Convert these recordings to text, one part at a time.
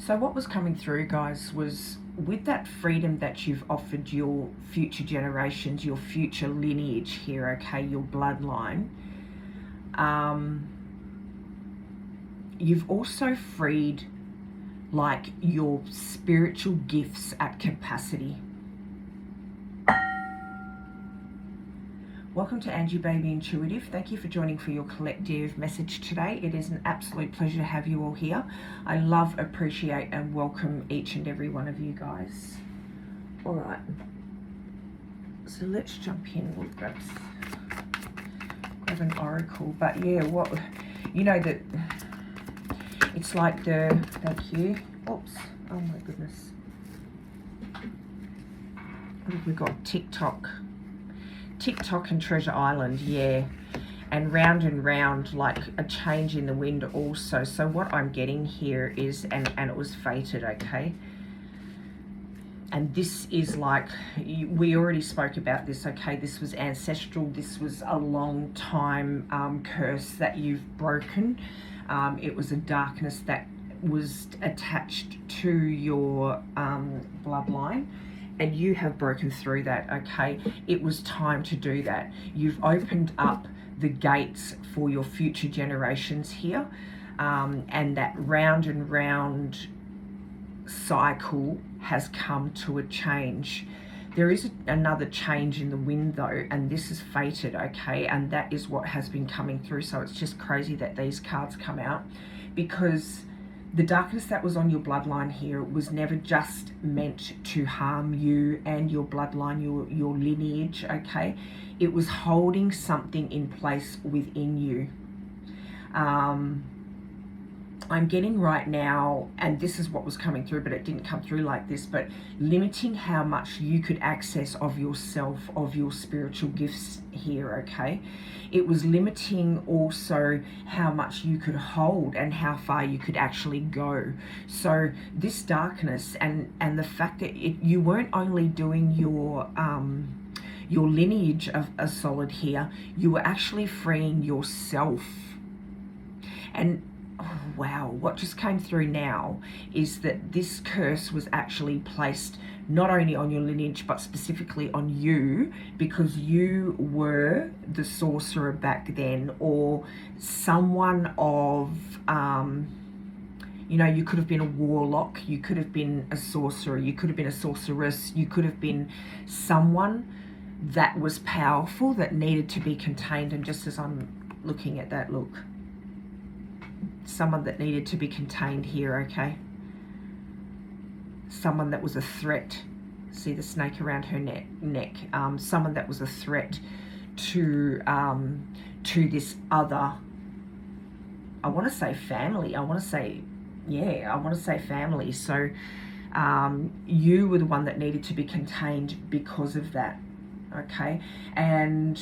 So what was coming through, guys, was with that freedom that you've offered your future generations, your future lineage here, okay, your bloodline, you've also freed like your spiritual gifts at capacity. Welcome to Angie Baby Intuitive. Thank you for joining for your collective message today. It is an absolute pleasure to have you all here. I love, appreciate, and welcome each and every one of you guys. All right. So let's jump in. We'll grab an oracle. But yeah, what you know that it's like the thank you. Oops. Oh my goodness. What have we got? TikTok and Treasure Island, yeah, and round, like a change in the wind also. So what I'm getting here is, and it was fated, okay, and this is like, we already spoke about this, okay, this was ancestral, this was a long time curse that you've broken. It was a darkness that was attached to your bloodline, and you have broken through that, okay? It was time to do that. You've opened up the gates for your future generations here, and that round and round cycle has come to a change. There is another change in the wind though, and this is fated, okay? And that is what has been coming through. So it's just crazy that these cards come out, because the darkness that was on your bloodline here was never just meant to harm you and your bloodline, your lineage, okay? It was holding something in place within you. I'm getting right now, and this is what was coming through, but it didn't come through like this, but limiting how much you could access of yourself, of your spiritual gifts here, okay? It was limiting also how much you could hold and how far you could actually go. So this darkness and the fact that you weren't only doing your lineage of a solid here, you were actually freeing yourself. And oh, wow, what just came through now is that this curse was actually placed not only on your lineage, but specifically on you, because you were the sorcerer back then, or someone of, you know, you could have been a warlock, you could have been a sorcerer, you could have been a sorceress, you could have been someone that was powerful, that needed to be contained. And just as I'm looking at that, look, someone that needed to be contained here, okay? Someone that was a threat. See the snake around her neck. Someone that was a threat to this other, I want to say family. I want to say family. So you were the one that needed to be contained because of that, okay? And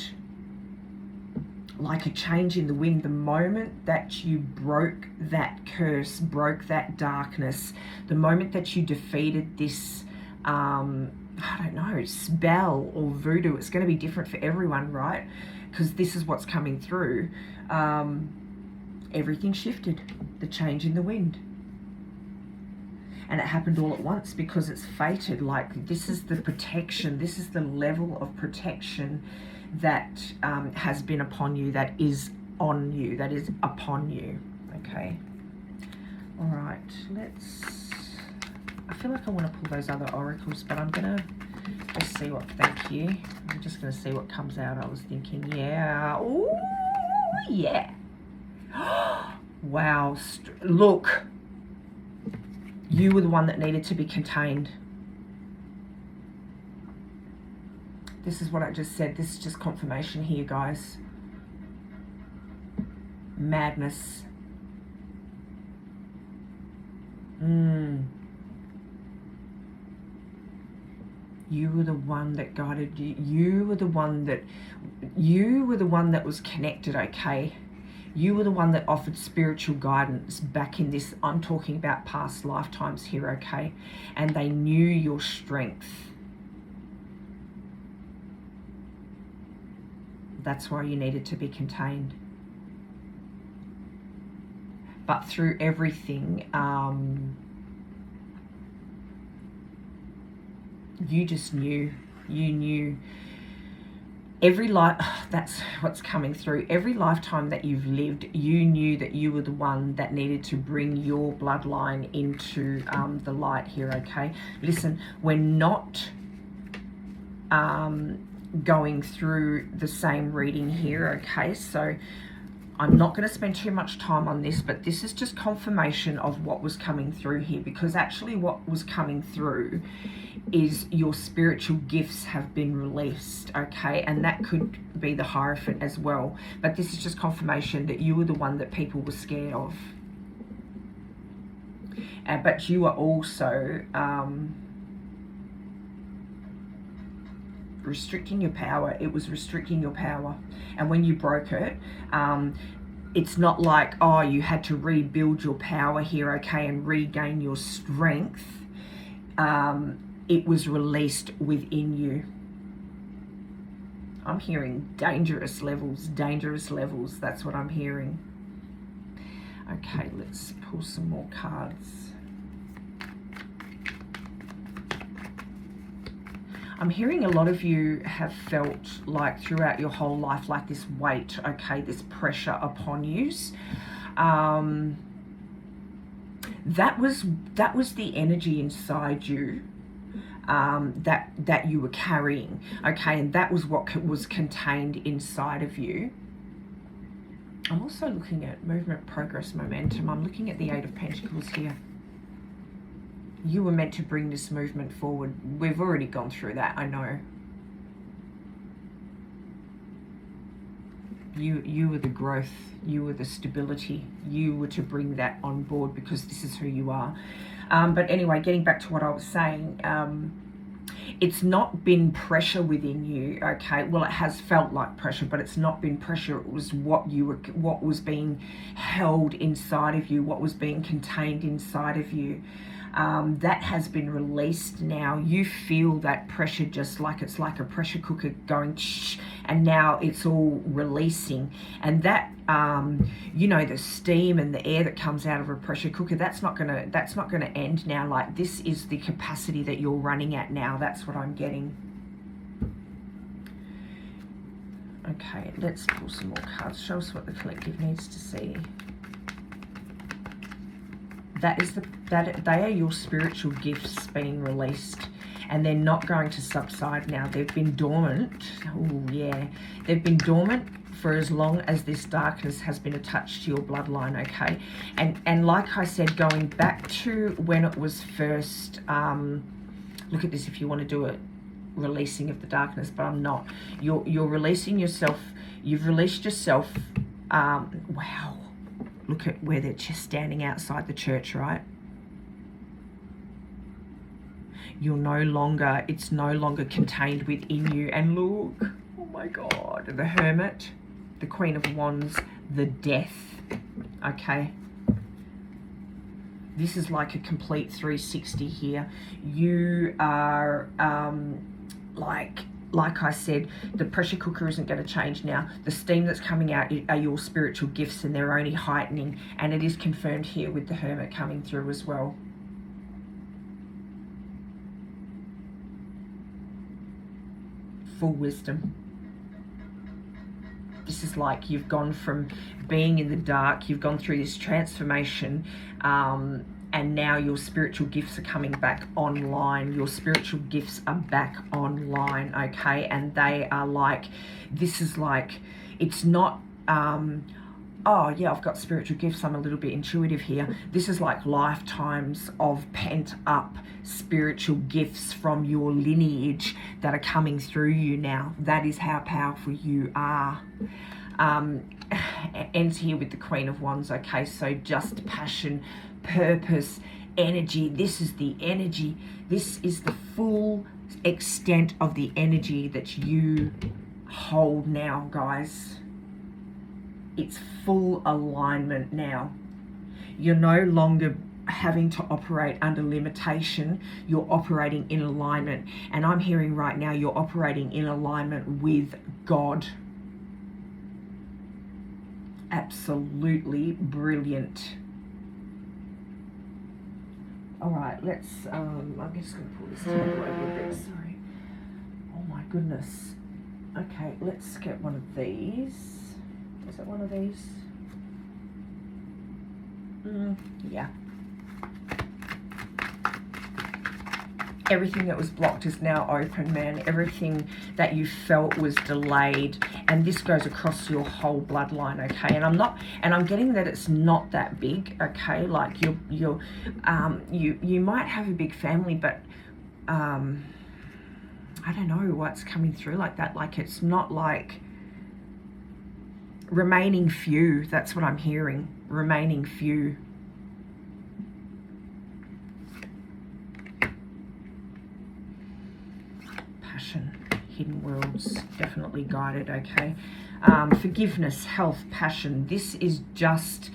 like a change in the wind, the moment that you broke that curse, broke that darkness, the moment that you defeated this, I don't know, spell or voodoo, it's going to be different for everyone, right? Because this is what's coming through. Everything shifted, the change in the wind. And it happened all at once because it's fated. Like, this is the protection, this is the level of protection that has been upon you, that is on you, that is upon you, okay? All right, I feel like I want to pull those other oracles, but I'm gonna just see what, thank you. I'm just gonna see what comes out. I was thinking, yeah, ooh, yeah. Wow, look, you were the one that needed to be contained. This is what I just said. This is just confirmation here, guys. Madness. You were the one that guided you. You were the one that was connected, okay? You were the one that offered spiritual guidance back in this, I'm talking about past lifetimes here, okay? And they knew your strength. That's why you needed to be contained. But through everything, you just knew. You knew. Every life, that's what's coming through. Every lifetime that you've lived, you knew that you were the one that needed to bring your bloodline into the light here, okay? Listen, we're not going through the same reading here, okay? So I'm not going to spend too much time on this, but this is just confirmation of what was coming through here, because actually what was coming through is your spiritual gifts have been released, okay? And that could be the Hierophant as well. But this is just confirmation that you were the one that people were scared of. But you are also restricting your power. It was restricting your power. And when you broke it, it's not like, oh, you had to rebuild your power here, okay, and regain your strength. It was released within you. I'm hearing dangerous levels, dangerous levels. That's what I'm hearing. Okay, let's pull some more cards. I'm hearing a lot of you have felt like throughout your whole life, like this weight, okay, this pressure upon you. That was the energy inside you that you were carrying, okay, and that was what was contained inside of you. I'm also looking at movement, progress, momentum. I'm looking at the Eight of Pentacles here. You were meant to bring this movement forward. We've already gone through that, I know. You were the growth, you were the stability, you were to bring that on board because this is who you are. But anyway, getting back to what I was saying, it's not been pressure within you, okay? Well, it has felt like pressure, but it's not been pressure. It was what was being held inside of you, what was being contained inside of you. That has been released now. You feel that pressure just like it's like a pressure cooker going shh, and now it's all releasing. And that, you know, the steam and the air that comes out of a pressure cooker, that's not gonna end now. Like, this is the capacity that you're running at now. That's what I'm getting. Okay, let's pull some more cards. Show us what the collective needs to see. They are your spiritual gifts being released, and they're not going to subside now. They've been dormant. Oh yeah, they've been dormant for as long as this darkness has been attached to your bloodline, okay? And like I said, going back to when it was first, look at this if you want to do it, releasing of the darkness, but I'm not. You're releasing yourself. You've released yourself. Wow. Look at where they're just standing outside the church, right? You're no longer, it's no longer contained within you. And look, oh my God, the Hermit, the Queen of Wands, the Death, okay? This is like a complete 360 here. You are like I said, the pressure cooker isn't going to change now. The steam that's coming out are your spiritual gifts, and they're only heightening. And it is confirmed here with the Hermit coming through as well. Full wisdom. This is like you've gone from being in the dark, you've gone through this transformation, and now your spiritual gifts are coming back online. Your spiritual gifts are back online, okay? And they are like, this is like, it's not, oh yeah, I've got spiritual gifts, I'm a little bit intuitive here. This is like lifetimes of pent up spiritual gifts from your lineage that are coming through you now. That is how powerful you are. Ends here with the Queen of Wands, okay? So just passion, purpose, energy. This is the energy. This is the full extent of the energy that you hold now, guys. It's full alignment now. You're no longer having to operate under limitation. You're operating in alignment. And I'm hearing right now you're operating in alignment with God. Absolutely brilliant. All right, let's, I'm just going to pull this table over a bit, sorry. Oh my goodness. Okay, let's get one of these. Is it one of these? Yeah. Everything that was blocked is now open, man. Everything that you felt was delayed, and this goes across your whole bloodline, okay? And I'm getting that it's not that big, okay? Like you might have a big family, but I don't know what's coming through like that. Like it's not like remaining few. That's what I'm hearing. Remaining few. Hidden worlds, definitely guided, okay? Forgiveness, health, passion. This is just,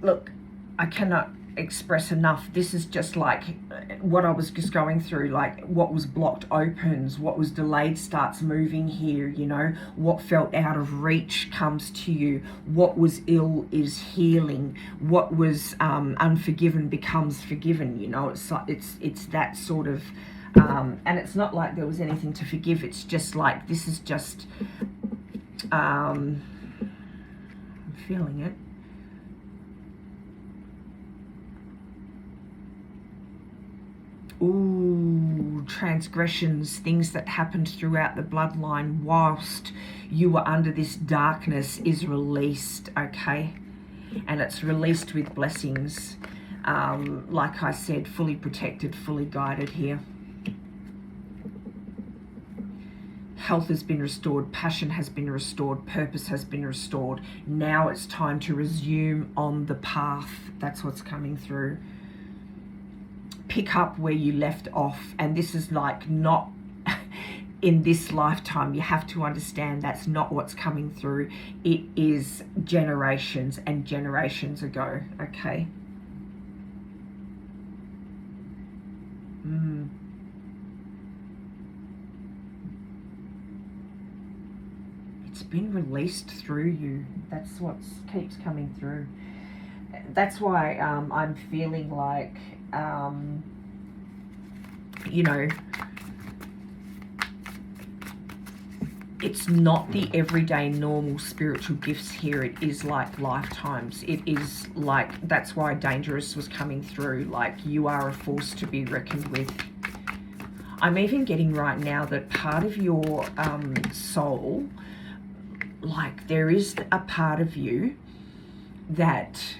look, I cannot express enough. This is just like what I was just going through, like what was blocked opens, what was delayed starts moving here, you know, what felt out of reach comes to you, what was ill is healing, what was unforgiven becomes forgiven, you know. It's that sort of and it's not like there was anything to forgive. It's just like, this is just, I'm feeling it. Ooh, transgressions, things that happened throughout the bloodline whilst you were under this darkness is released, okay? And it's released with blessings. Like I said, fully protected, fully guided here. Health has been restored, passion has been restored, purpose has been restored. Now it's time to resume on the path. That's what's coming through. Pick up where you left off. And this is like not in this lifetime. You have to understand that's not what's coming through. It is generations and generations ago, okay? It's been released through you. That's what keeps coming through. That's why I'm feeling like, you know, it's not the everyday normal spiritual gifts here. It is like lifetimes. It is like, that's why dangerous was coming through. Like, you are a force to be reckoned with. I'm even getting right now that part of your soul, like there is a part of you that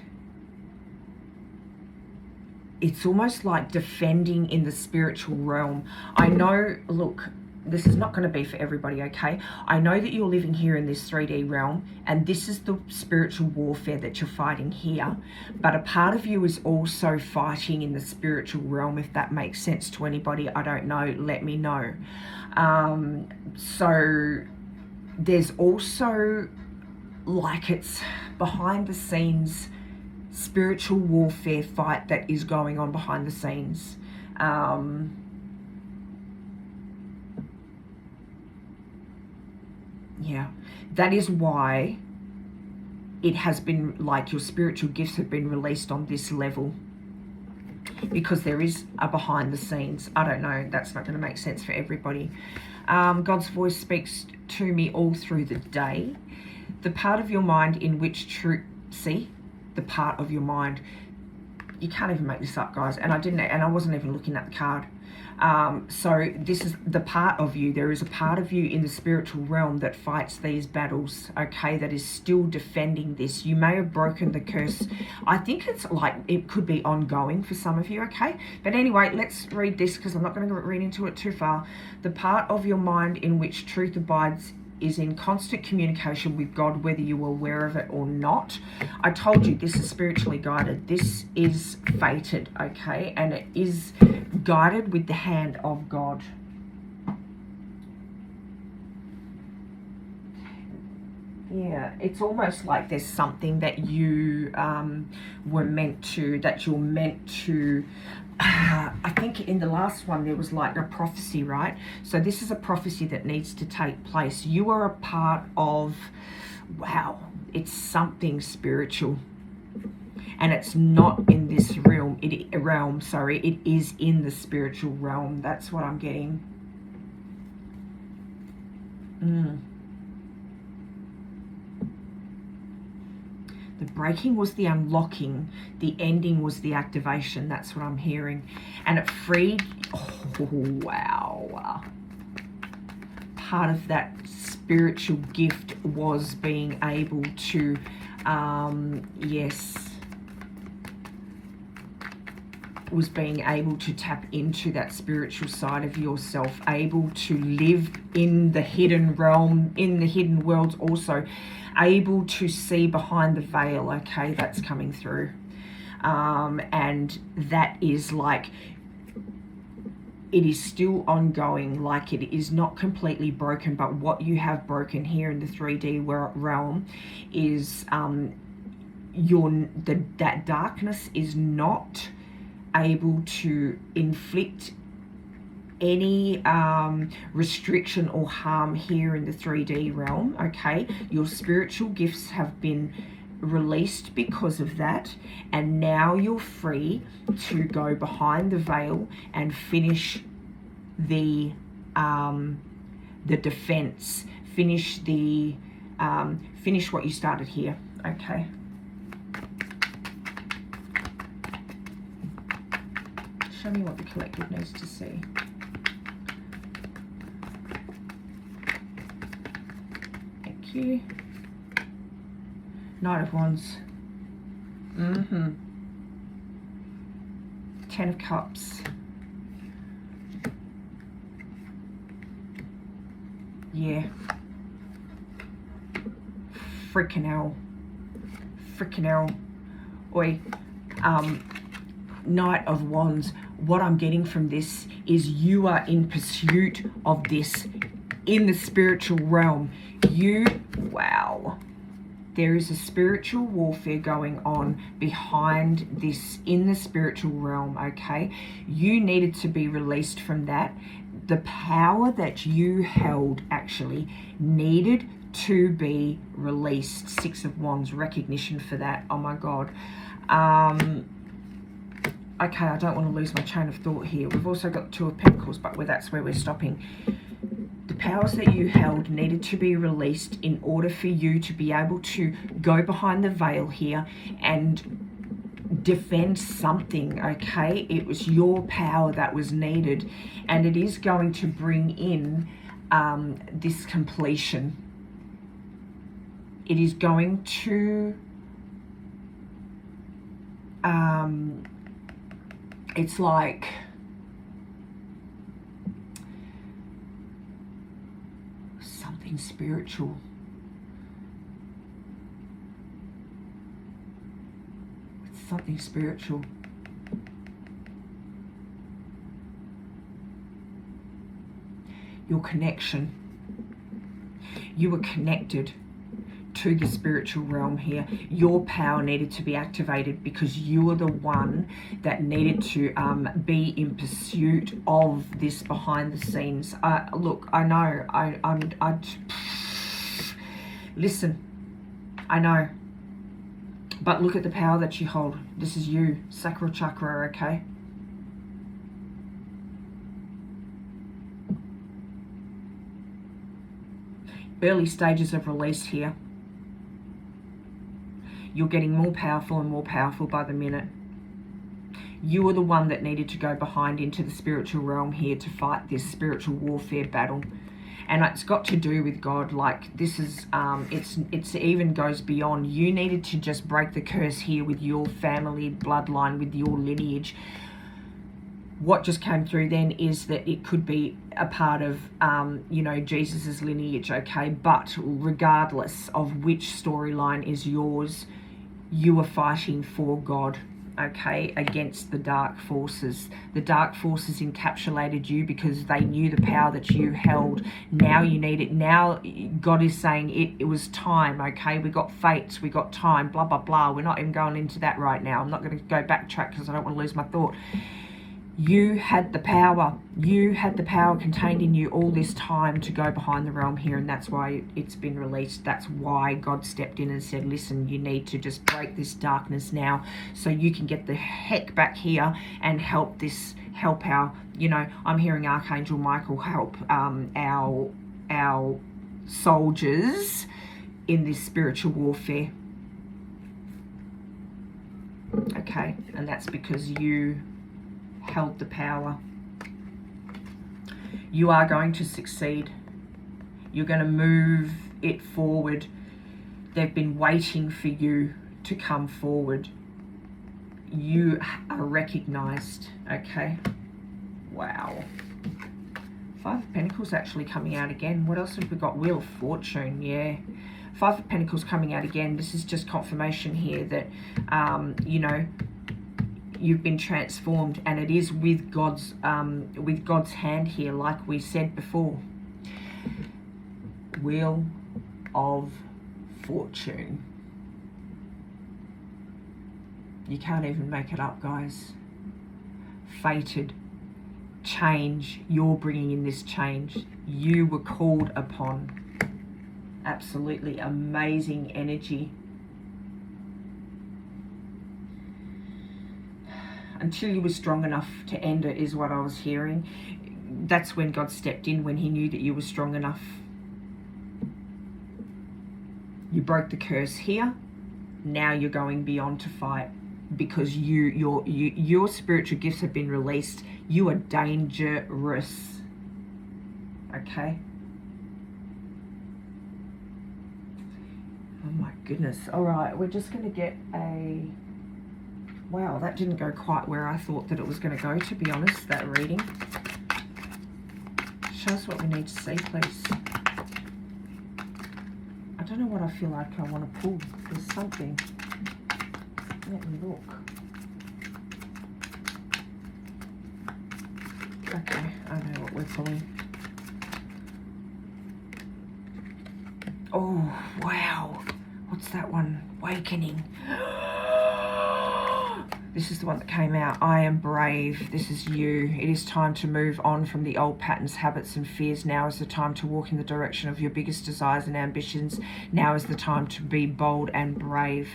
it's almost like defending in the spiritual realm. I know, look, this is not going to be for everybody, okay? I know that you're living here in this 3D realm, and this is the spiritual warfare that you're fighting here. But a part of you is also fighting in the spiritual realm, if that makes sense to anybody. I don't know. Let me know. So there's also, like, it's behind the scenes spiritual warfare fight that is going on behind the scenes. Yeah, that is why it has been like your spiritual gifts have been released on this level, because there is a behind the scenes. I don't know, that's not going to make sense for everybody. God's voice speaks to me all through the day. The part of your mind in which truth, see, the part of your mind, you can't even make this up, guys, and I wasn't even looking at the card. So this is the part of you. There is a part of you in the spiritual realm that fights these battles, okay, that is still defending this. You may have broken the curse. I think it's like, it could be ongoing for some of you, okay? But anyway, let's read this, because I'm not going to read into it too far. The part of your mind in which truth abides is in constant communication with God, whether you are aware of it or not. I told you, this is spiritually guided. This is fated, okay? And it is guided with the hand of God. Yeah, it's almost like there's something that you were meant to, that you're meant to, I think in the last one there was like a prophecy, right? So this is a prophecy that needs to take place. You are a part of, wow, it's something spiritual. And it's not in this realm, it is in the spiritual realm. That's what I'm getting. The breaking was the unlocking, the ending was the activation. That's what I'm hearing. And it freed, oh wow. Part of that spiritual gift was being able to, was being able to tap into that spiritual side of yourself, able to live in the hidden realm, in the hidden worlds also, able to see behind the veil. Okay, that's coming through. And that is like, it is still ongoing, like it is not completely broken, but what you have broken here in the 3D realm is that darkness is not able to inflict any restriction or harm here in the 3D realm. Okay, your spiritual gifts have been released because of that, and now you're free to go behind the veil and finish the defense, finish what you started here. Okay. Show me what the collective needs to see. Thank you. Knight of Wands. 10 of Cups. Yeah. Freaking hell. Oi. Knight of Wands. What I'm getting from this is you are in pursuit of this in the spiritual realm. Wow. There is a spiritual warfare going on behind this in the spiritual realm, okay? You needed to be released from that. The power that you held actually needed to be released. 6 of Wands, recognition for that. Oh my God. Okay, I don't want to lose my chain of thought here. We've also got 2 of Pentacles, but that's where we're stopping. The powers that you held needed to be released in order for you to be able to go behind the veil here and defend something, okay? It was your power that was needed, and it is going to bring in this completion. It is going to... it's like... something spiritual. It's something spiritual. Your connection. You were connected to the spiritual realm here. Your power needed to be activated because you were the one that needed to be in pursuit of this behind the scenes. Look, I know, listen, I know, but look at the power that you hold. This is you, sacral chakra, okay? Early stages of release here. You're getting more powerful and more powerful by the minute. You were the one that needed to go behind into the spiritual realm here to fight this spiritual warfare battle. And it's got to do with God. Like, this is, it's even goes beyond. You needed to just break the curse here with your family bloodline, with your lineage. What just came through then is that it could be a part of, you know, Jesus's lineage, okay? But regardless of which storyline is yours, you are fighting for God, okay, against the dark forces. The dark forces encapsulated you because they knew the power that you held. Now you need it. Now God is saying it was time, okay? We got fates, we got time, blah, blah, blah. We're not even going into that right now. I'm not going to go backtrack because I don't want to lose my thought. You had the power. You had the power contained in you all this time to go behind the realm here, and that's why it's been released. That's why God stepped in and said, listen, you need to just break this darkness now so you can get the heck back here and help our, you know, I'm hearing Archangel Michael help our soldiers in this spiritual warfare. Okay, and that's because you held the power. You are going to succeed. You're going to move it forward. They've been waiting for you to come forward. You are recognized. Okay. Wow. Five of Pentacles actually coming out again. What else have we got? Wheel of Fortune. Yeah. Five of Pentacles coming out again. This is just confirmation here that, you know, you've been transformed, and it is with God's hand here, like we said before. Wheel of Fortune. You can't even make it up, guys. Fated. Change. You're bringing in this change. You were called upon. Absolutely amazing energy. Until you were strong enough to end it is what I was hearing. That's when God stepped in, when he knew that you were strong enough. You broke the curse here. Now you're going beyond to fight, because your spiritual gifts have been released. You are dangerous. Okay? Oh my goodness. All right, we're just going to get a... Wow, that didn't go quite where I thought that it was going to go, to be honest, that reading. Show us what we need to see, please. I don't know what I feel like I want to pull. There's something. Let me look. Okay, I know what we're pulling. Oh, wow. What's that one? Awakening. This is the one that came out. I am brave. This is you. It is time to move on from the old patterns, habits, and fears. Now is the time to walk in the direction of your biggest desires and ambitions. Now is the time to be bold and brave.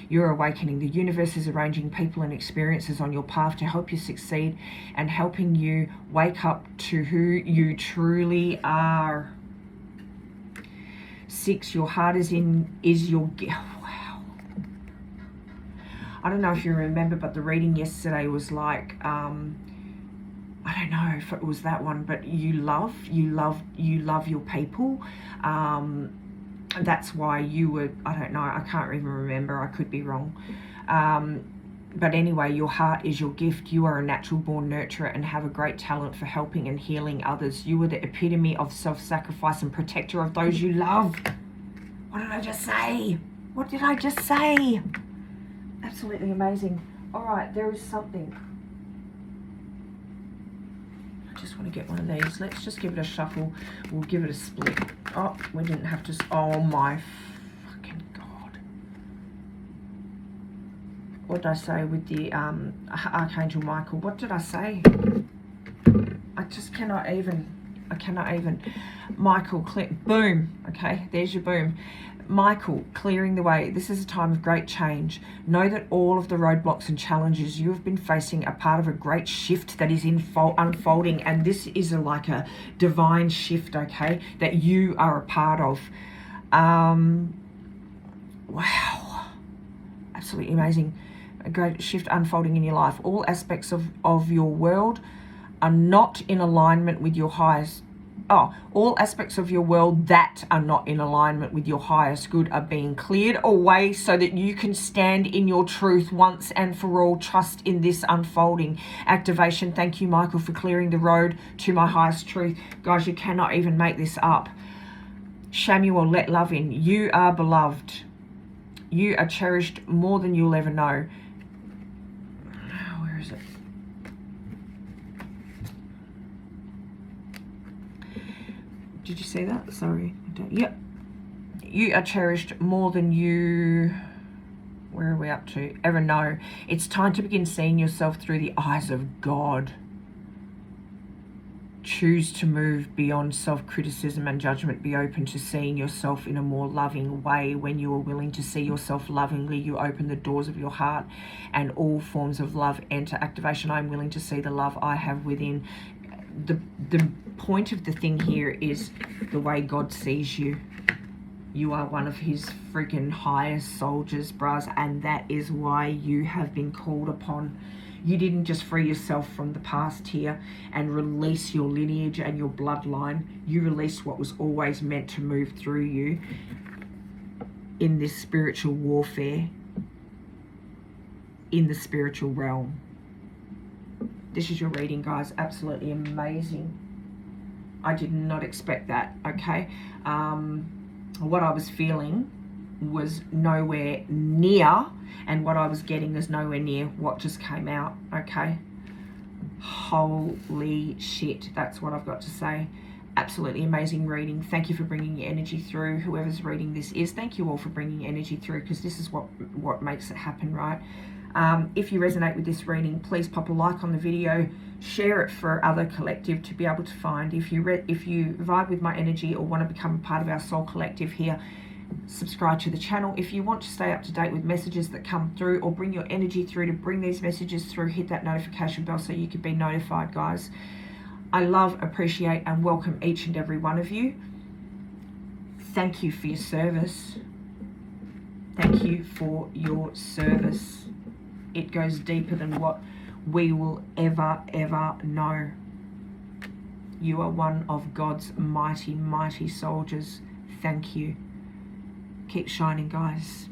You're awakening. The universe is arranging people and experiences on your path to help you succeed and helping you wake up to who you truly are. 6, your heart is your gift. I don't know if you remember, but the reading yesterday was like, I don't know if it was that one, but you love your people. That's why you were, I don't know, I can't even remember, I could be wrong. But anyway, your heart is your gift. You are a natural born nurturer and have a great talent for helping and healing others. You are the epitome of self-sacrifice and protector of those you love. What did I just say? What did I just say? Absolutely amazing. All right, there is something. I just want to get one of these. Let's just give it a shuffle. We'll give it a split. Oh, we didn't have to. Oh my fucking God. What did I say with the Archangel Michael? What did I say? I just cannot even. I cannot even. Michael, boom. Okay, there's your boom. Michael, clearing the way. This is a time of great change. Know that all of the roadblocks and challenges you have been facing are part of a great shift that is unfolding, and this is like a divine shift, okay, that you are a part of. Wow. Absolutely amazing. A great shift unfolding in your life. All aspects of your world are not in alignment with your highest. All aspects of your world that are not in alignment with your highest good are being cleared away so that you can stand in your truth once and for all. Trust in this unfolding activation. Thank you, Michael, for clearing the road to my highest truth. Guys, you cannot even make this up. Samuel, let love in. You are beloved. You are cherished more than you'll ever know. Where is it? Did you see that? Sorry. Yep. You are cherished more than you... Where are we up to? Ever know. It's time to begin seeing yourself through the eyes of God. choose to move beyond self-criticism and judgment. Be open to seeing yourself in a more loving way. When you are willing to see yourself lovingly, you open the doors of your heart and all forms of love enter activation. I'm willing to see the love I have within. The point of the thing here is the way God sees you. You are one of his freaking highest soldiers, bros, and that is why you have been called upon. You didn't just free yourself from the past here and release your lineage and your bloodline. You released what was always meant to move through you in this spiritual warfare, in the spiritual realm. This is your reading, guys. Absolutely amazing. I did not expect that, okay? What I was feeling was nowhere near, and what I was getting is nowhere near what just came out, okay? Holy shit, that's what I've got to say. Absolutely amazing reading. Thank you for bringing your energy through. Whoever's reading this is, thank you all for bringing energy through, because this is what makes it happen, right? If you resonate with this reading, please pop a like on the video, share it for other collective to be able to find. If you vibe with my energy or want to become a part of our soul collective here, subscribe to the channel. If you want to stay up to date with messages that come through or bring your energy through to bring these messages through, hit that notification bell so you can be notified, guys. I love, appreciate, and welcome each and every one of you. Thank you for your service. Thank you for your service. It goes deeper than what we will ever know. You are one of God's mighty, mighty soldiers. Thank you. Keep shining, guys.